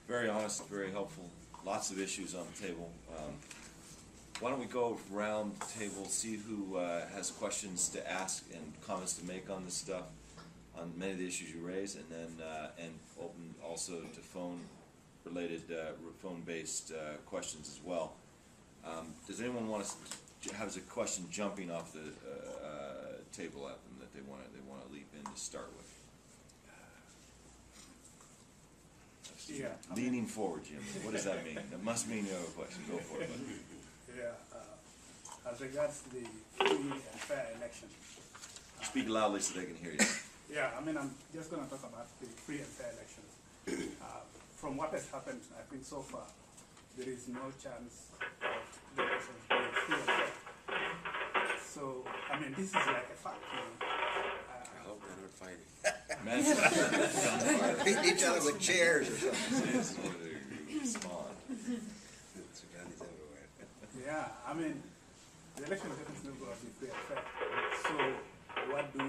Very honest, very helpful. Lots of issues on the table. Why don't we go around the table, see who has questions to ask and comments to make on this stuff, on many of the issues you raise, and then and open also to phone-related, phone-based questions as well. Does anyone want to have a question jumping off the table at them that they want to leap in to start with? Yeah. Leaning forward, Jim. What does that mean? That must mean you have a question. Go for it. Yeah. As regards to the free and fair election. Speak loudly so they can hear you. Yeah, I mean, I'm just going to talk about the free and fair elections. From what has happened, I think so far, there is no chance of the elections being free and fair. So, I mean, this is like a fact. You know. I hope they're not fighting. Beat each other with chairs or something. Respond. Guns everywhere. Yeah, I mean, the election is definitely going to be free and fair. So, what do we,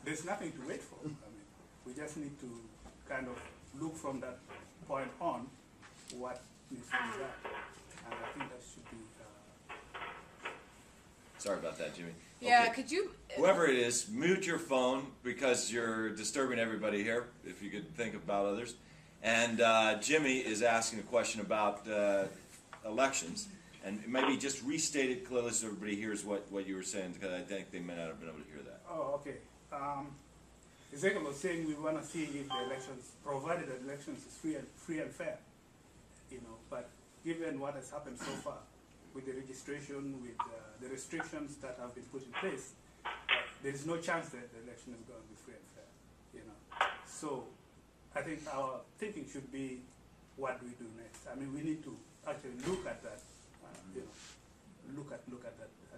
there's nothing to wait for. I mean, we just need to kind of look from that point on what needs to be done. And I think that should be, Sorry about that, Jimmy. Yeah, Okay. could you? Whoever it is, mute your phone because you're disturbing everybody here, if you could think about others. And Jimmy is asking a question about elections. And maybe just restate it clearly so everybody hears what you were saying, because I think they may not have been able to hear that. oh, okay. Ezekiel was saying we want to see if the elections, provided the elections is free and fair, you know. But given what has happened so far, with the registration, with the restrictions that have been put in place, there is no chance that the election is going to be free and fair, you know. So I think our thinking should be, what do we do next? I mean, we need to actually look at that, you know, look at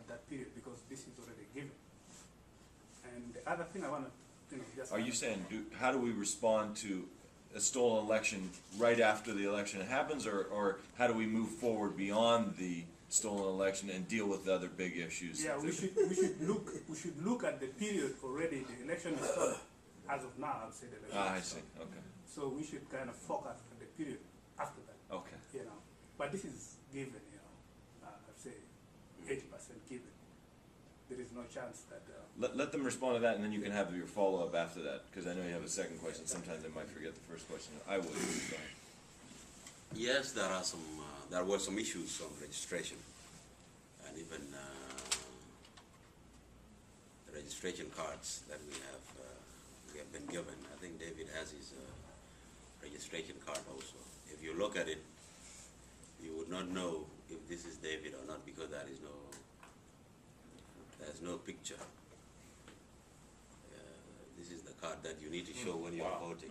that period, because this is already given. And the other thing I want to, you know, just. Are you saying, how do we respond to a stolen election right after the election happens, or how do we move forward beyond the stolen election and deal with the other big issues? Yeah, we should look at the period already. The election is stolen. As of now, I would say the election. I is see. stolen. Okay. So we should kind of focus on the period after that. Okay. You know, but this is given. You know, I'd say 80% given. There is no chance that. Let them respond to that, and then you can have your follow-up after that, because I know you have a second question. Sometimes they might forget the first question. I would. Go ahead. Yes, there are some. There were some issues on registration, and even the registration cards that we have been given. I think David has his registration card also. If you look at it, you would not know if this is David or not, because there's no picture. This is the card that you need to show when you are voting.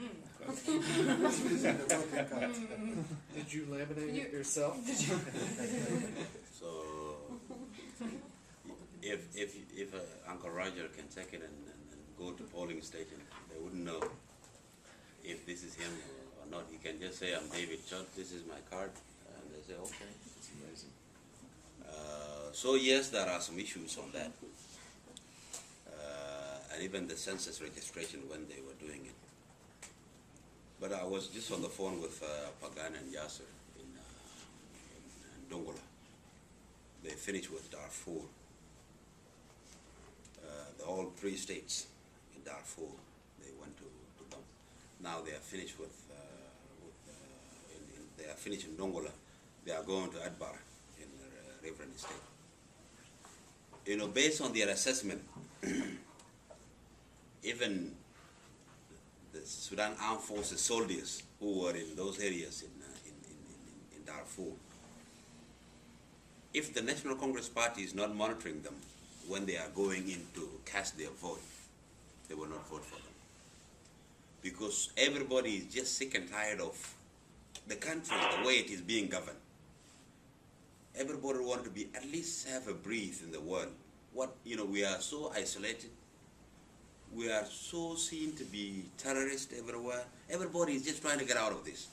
Did you laminate it yourself? So if Uncle Roger can take it and go to polling station, they wouldn't know if this is him or not. He can just say, "I'm David Chott, this is my card," and they say, "Okay." It's amazing. So yes, there are some issues on that. And even the census registration when they were doing it. But I was just on the phone with Pagan and Yasser in Dongola. They finished with Darfur. All 3 states in Darfur, they went to them. Now they are finished with they are finished in Dongola. They are going to Adbar in Reverend State. You know, based on their assessment, even the Sudan Armed Forces soldiers who were in those areas in Darfur, if the National Congress Party is not monitoring them when they are going in to cast their vote, they will not vote for them. Because everybody is just sick and tired of the country, the way it is being governed. Everybody wants to be, at least have a breath in the world. We are so isolated. We are so seen to be terrorists everywhere. Everybody is just trying to get out of this.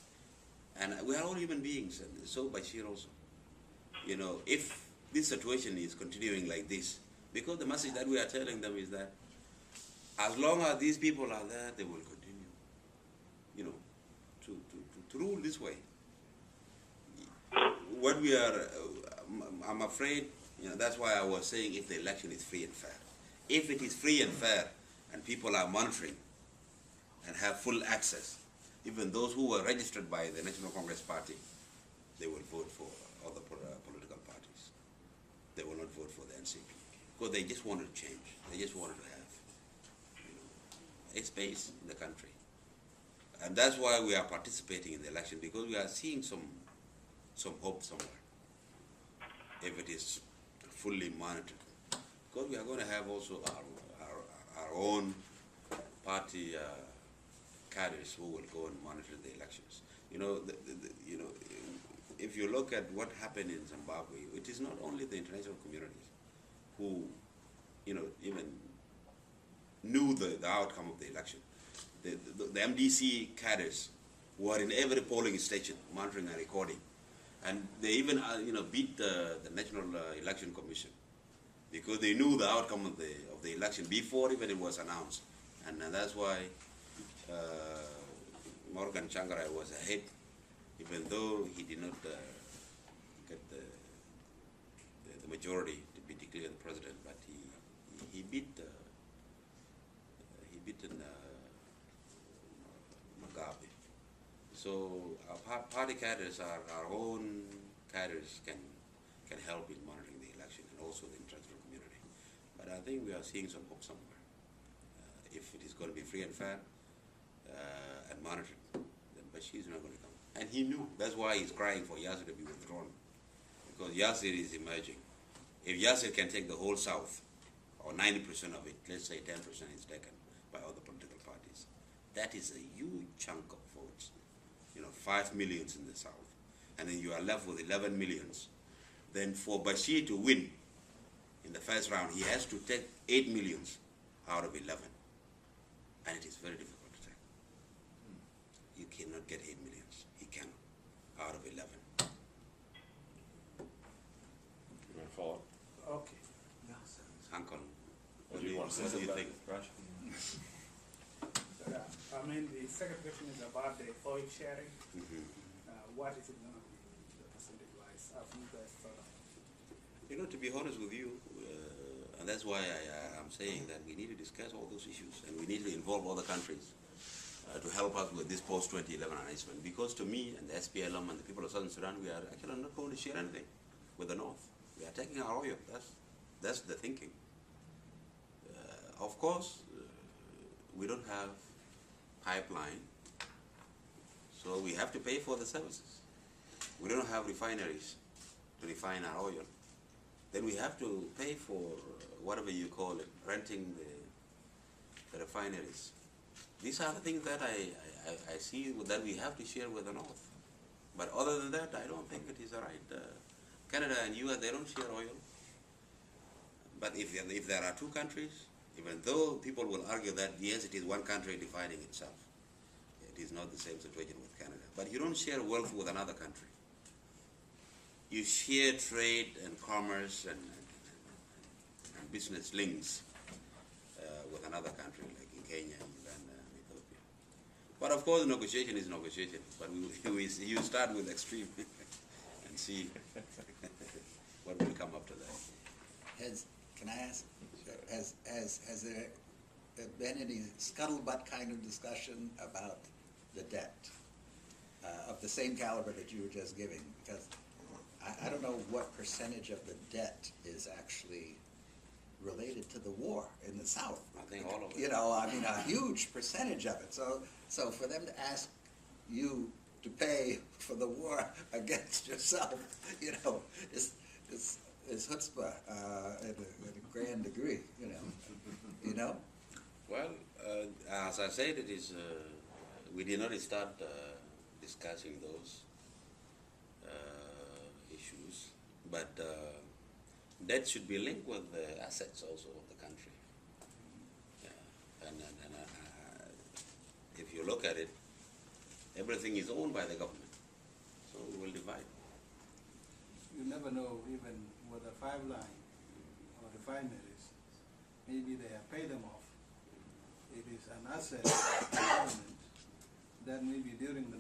And we are all human beings, and so Bashir also. You know, if this situation is continuing like this, because the message that we are telling them is that as long as these people are there, they will continue, you know, rule this way. What we are, I'm afraid, that's why I was saying if the election is free and fair. If it is free and fair and people are monitoring and have full access, even those who were registered by the National Congress Party, they will vote for other political parties. They will not vote for the NCP because they just wanted to change. They just wanted to have a space in the country. And that's why we are participating in the election, because we are seeing some hope somewhere. If it is fully monitored, because we are going to have also our own party cadres who will go and monitor the elections. If you look at what happened in Zimbabwe, it is not only the international community who, even knew the outcome of the election. The MDC cadres were in every polling station monitoring and recording, and they even beat the National Election Commission because they knew the outcome of the election before even it was announced, and that's why Morgan Tsvangirai was ahead, even though he did not get the majority to be declared the president, but he beat Mugabe. So our party cadres, our own cadres can help in monitoring the election and also the international community. But I think we are seeing some hope somewhere. If it is going to be free and fair and monitored, then Bashir is not going to come. And he knew. That's why he's crying for Yasser to be withdrawn. Because Yasser is emerging. If Yasser can take the whole South, or 90% of it, let's say 10% is taken by other political parties, that is a huge chunk of votes. 5 millions in the South. And then you are left with 11 millions. Then for Bashir to win in the first round, he has to take 8 millions out of 11. And it is very difficult to take. You cannot get 8 millions. He cannot, out of 11. You want to follow up? Okay. Uncle, Or do you want to say what do you something, think? Raj? The second question is about the oil sharing. Mhm. What is it going to be, the percentage-wise? Have you guys thought of? To be honest with you, and that's why I'm saying that we need to discuss all those issues and we need to involve other countries to help us with this post-2011 arrangement. Because to me and the SPLM and the people of Southern Sudan, we are actually not going to share anything with the North. We are taking our oil. That's the thinking. Of course, we don't have pipeline, so we have to pay for the services. We don't have refineries to refine our oil. Then we have to pay for whatever you call it, renting the refineries. These are the things that I see that we have to share with the North. But other than that, I don't think it is right. Canada and US, they don't share oil. But if there are two countries, even though people will argue that yes, it is one country defining itself, it is not the same situation with Canada. But you don't share wealth with another country. You share trade and commerce and business links with another country, like in Kenya, Uganda, and Ethiopia. But of course, negotiation is negotiation. But you start with extreme and see what will come up to that. Can I ask, has there been any scuttlebutt kind of discussion about the debt of the same caliber that you were just giving? Because I don't know what percentage of the debt is actually related to the war in the South. I think all of it. A huge percentage of it. So for them to ask you to pay for the war against yourself, is chutzpah at a grand degree, Well, as I said, it is. We did not start discussing those issues, but that should be linked with the assets also of the country. Yeah. And if you look at it, everything is owned by the government, so we will divide. You never know, even with a 5-line or refineries, maybe they have paid them off. It is an asset of the government that maybe during the